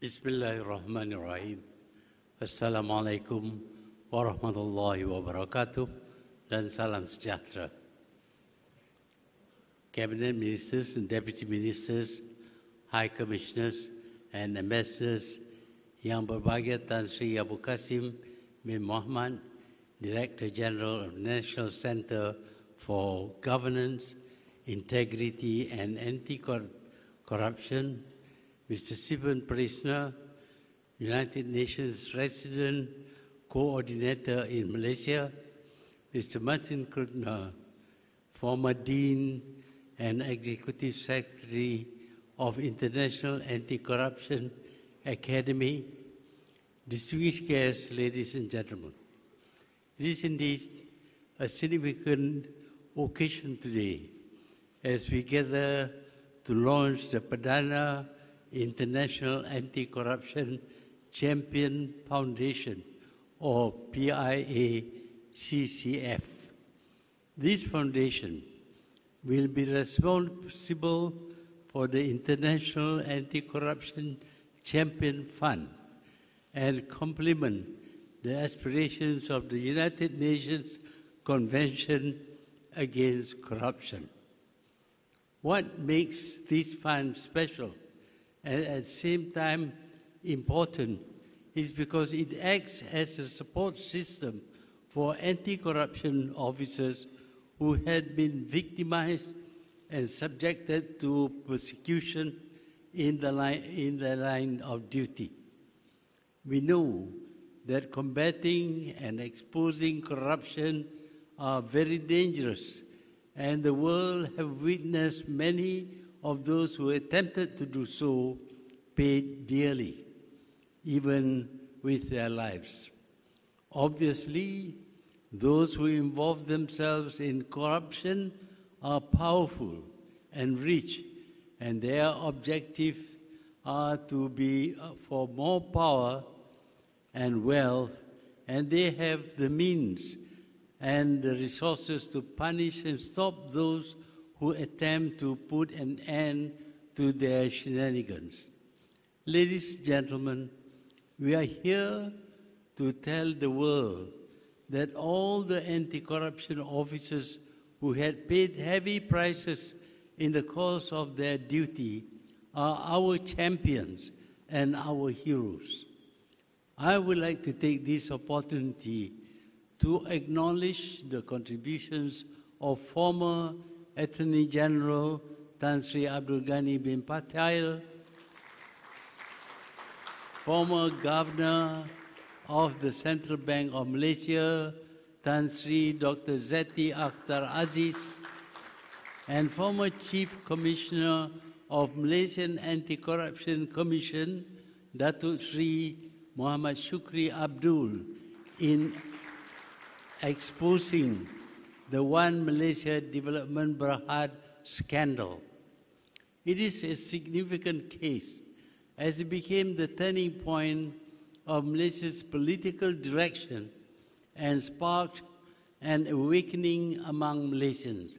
Bismillahirrahmanirrahim. Assalamualaikum warahmatullahi wabarakatuh dan salam sejahtera. Cabinet Ministers and Deputy Ministers, High Commissioners and Ambassadors yang berbahagia Tan Sri Abu Qasim bin Muhammad, Director General of National Center for Governance, Integrity and Anti-Corruption, Mr. Sivan Prisna, United Nations Resident Coordinator in Malaysia, Mr. Martin Krutner, former Dean and Executive Secretary of International Anti-Corruption Academy, distinguished guests, ladies and gentlemen. It is indeed a significant occasion today as we gather to launch the Perdana International Anti-Corruption Champion Foundation, or PIACCF. This foundation will be responsible for the International Anti-Corruption Champion Fund and complement the aspirations of the United Nations Convention Against Corruption. What makes this fund special and at the same time important is because it acts as a support system for anti-corruption officers who had been victimized and subjected to persecution in the line of duty. We know that combating and exposing corruption are very dangerous, and the world have witnessed many of those who attempted to do so paid dearly, even with their lives. Obviously, those who involve themselves in corruption are powerful and rich, and their objective are to be for more power and wealth, and they have the means and the resources to punish and stop those who attempt to put an end to their shenanigans. Ladies and gentlemen, we are here to tell the world that all the anti-corruption officers who had paid heavy prices in the course of their duty are our champions and our heroes. I would like to take this opportunity to acknowledge the contributions of former Attorney General Tan Sri Abdul Ghani bin Patil, former Governor of the Central Bank of Malaysia, Tan Sri Dr. Zeti Akhtar Aziz, and former Chief Commissioner of Malaysian Anti-Corruption Commission, Datuk Sri Muhammad Shukri Abdul, in exposing the One Malaysia Development Berhad scandal. It is a significant case as it became the turning point of Malaysia's political direction and sparked an awakening among Malaysians.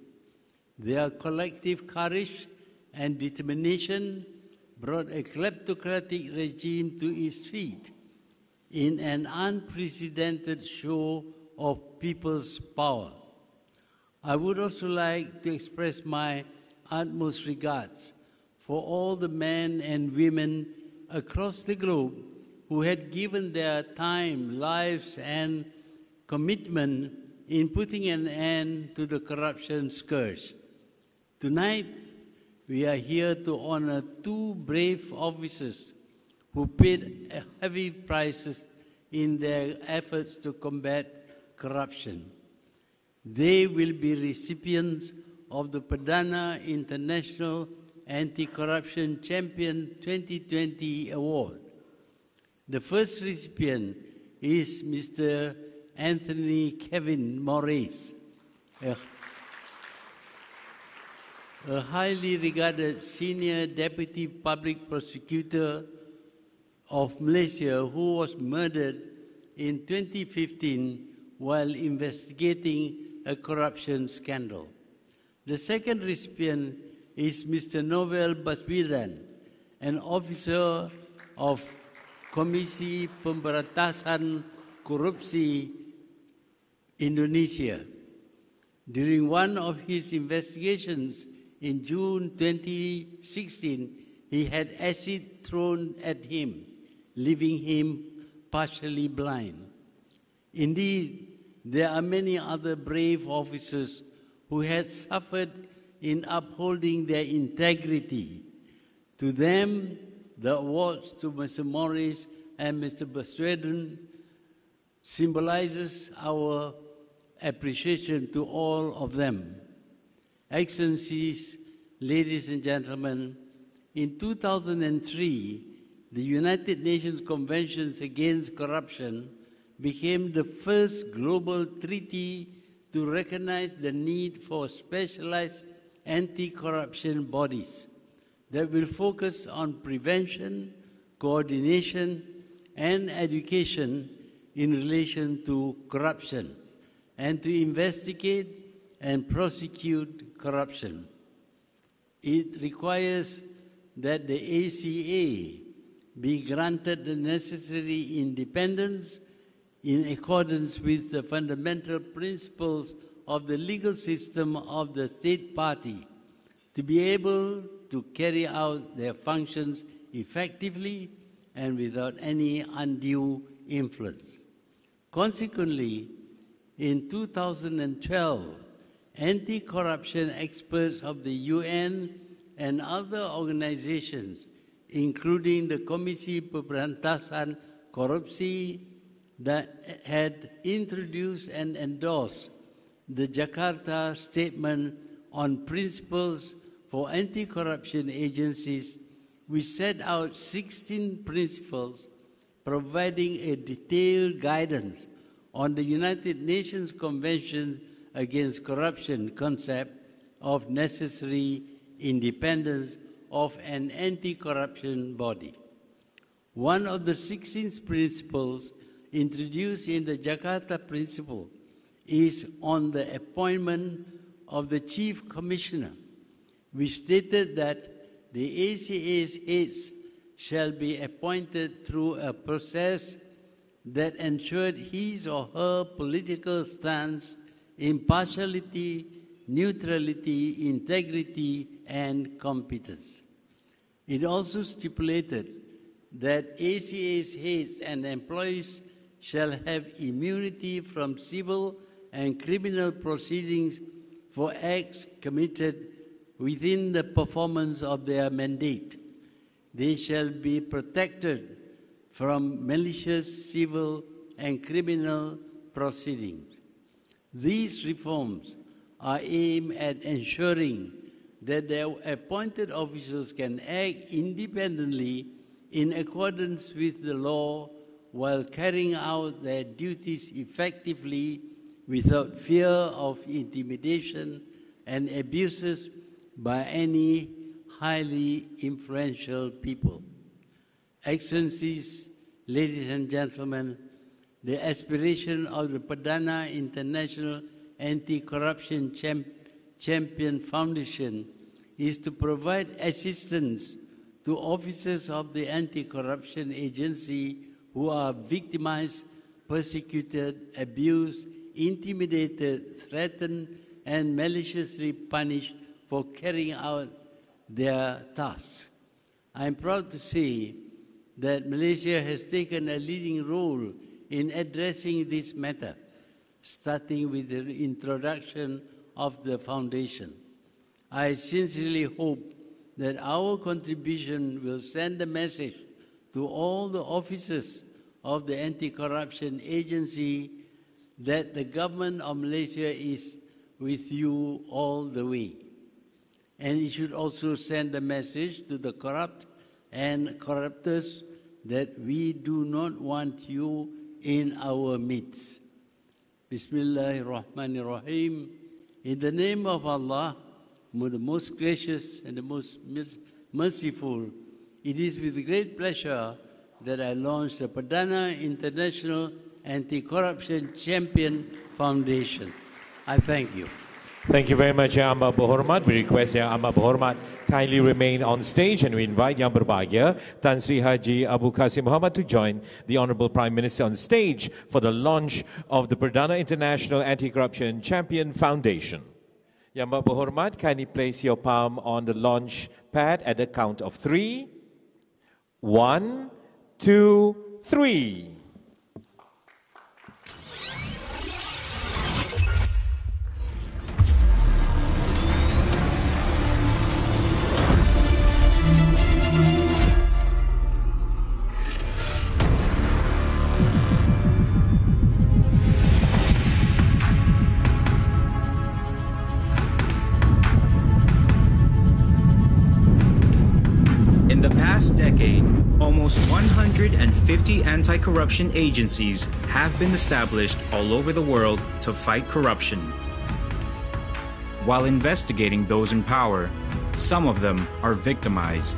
Their collective courage and determination brought a kleptocratic regime to its feet in an unprecedented show of people's power. I would also like to express my utmost regards for all the men and women across the globe who had given their time, lives, and commitment in putting an end to the corruption scourge. Tonight, we are here to honor two brave officers who paid heavy prices in their efforts to combat corruption. They will be recipients of the Perdana International Anti-Corruption Champion 2020 Award. The first recipient is Mr. Anthony Kevin Morris, a highly regarded senior deputy public prosecutor of Malaysia who was murdered in 2015 while investigating a corruption scandal. The second recipient is Mr. Novel Baswedan, an officer of Komisi Pemberantasan Korupsi Indonesia. During one of his investigations in June 2016, he had acid thrown at him, leaving him partially blind. Indeed, there are many other brave officers who had suffered in upholding their integrity. To them, the awards to Mr. Morris and Mr. Baswedan symbolizes our appreciation to all of them. Excellencies, ladies and gentlemen, in 2003, the United Nations Convention Against Corruption became the first global treaty to recognize the need for specialized anti-corruption bodies that will focus on prevention, coordination, and education in relation to corruption, and to investigate and prosecute corruption. It requires that the ACA be granted the necessary independence in accordance with the fundamental principles of the legal system of the state party to be able to carry out their functions effectively and without any undue influence. Consequently, in 2012, anti-corruption experts of the UN and other organizations, including the Komisi Pemberantasan Korupsi, that had introduced and endorsed the Jakarta Statement on Principles for Anti-Corruption Agencies, which set out 16 principles providing a detailed guidance on the United Nations Convention Against Corruption concept of necessary independence of an anti-corruption body. One of the 16 principles introduced in the Jakarta Principle is on the appointment of the Chief Commissioner, which stated that the ACA's heads shall be appointed through a process that ensured his or her political stance, impartiality, neutrality, integrity, and competence. It also stipulated that ACA's heads and employees shall have immunity from civil and criminal proceedings for acts committed within the performance of their mandate. They shall be protected from malicious civil and criminal proceedings. These reforms are aimed at ensuring that their appointed officials can act independently in accordance with the law while carrying out their duties effectively without fear of intimidation and abuses by any highly influential people. Excellencies, ladies and gentlemen, the aspiration of the Perdana International Anti-Corruption Champion Foundation is to provide assistance to officers of the anti-corruption agency who are victimized, persecuted, abused, intimidated, threatened, and maliciously punished for carrying out their tasks. I am proud to say that Malaysia has taken a leading role in addressing this matter, starting with the introduction of the foundation. I sincerely hope that our contribution will send a message to all the officers of the anti-corruption agency that the government of Malaysia is with you all the way. And it should also send a message to the corrupt and corruptors that we do not want you in our midst. Bismillahirrahmanirrahim. In the name of Allah, the most gracious and the most merciful, it is with great pleasure that I launch the Perdana International Anti-Corruption Champion Foundation. I thank you. Thank you very much, Yang Amat Berhormat. We request Yang Amat Berhormat kindly remain on stage, and we invite Yang Berbahagia Tan Sri Haji Abu Qasim Muhammad to join the Honourable Prime Minister on stage for the launch of the Perdana International Anti-Corruption Champion Foundation. Yang Amat Berhormat, kindly place your palm on the launch pad at the count of 3. 1, 2, 3. In the past decade, almost 150 anti-corruption agencies have been established all over the world to fight corruption. While investigating those in power, some of them are victimized.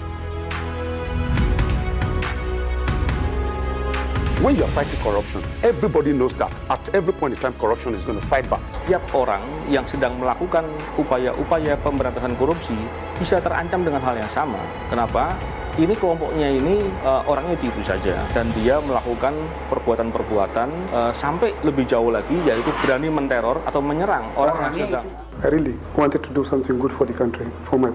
When you're fighting corruption, everybody knows that at every point in time, corruption is going to fight back. Setiap orang yang sedang melakukan upaya-upaya pemberantasan korupsi bisa terancam dengan hal yang sama. Kenapa? Ini kelompoknya ini orangnya itu saja, dan dia melakukan perbuatan-perbuatan sampai lebih jauh lagi, yaitu berani menteror atau menyerang orang yang sedang. I really wanted to do something good for the country, for my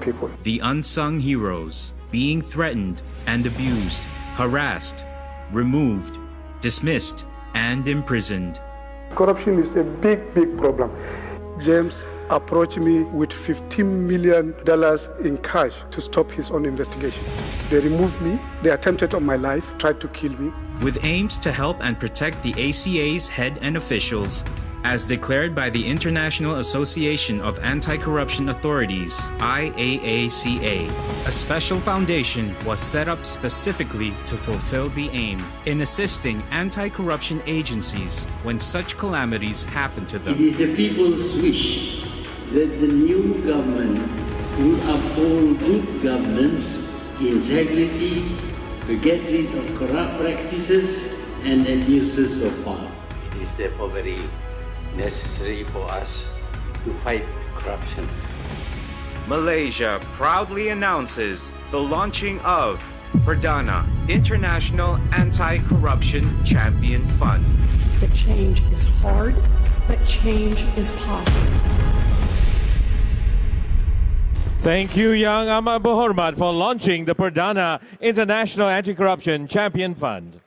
people. The unsung heroes being threatened and abused, harassed, removed, dismissed, and imprisoned. Corruption is a big, big problem. James approached me with $15 million in cash to stop his own investigation. They removed me, they attempted on my life, tried to kill me. With aims to help and protect the ACA's head and officials, as declared by the International Association of Anti-Corruption Authorities, IAACA, a special foundation was set up specifically to fulfill the aim in assisting anti-corruption agencies when such calamities happen to them. It is the people's wish that the new government will uphold good governance, integrity, to get rid of corrupt practices and abuses of power. It is therefore very necessary for us to fight corruption. Malaysia proudly announces the launching of Perdana International Anti-Corruption Champion Fund. The change is hard, but change is possible. Thank you, Yang Amat Berhormat, for launching the Perdana International Anti-Corruption Champion Fund.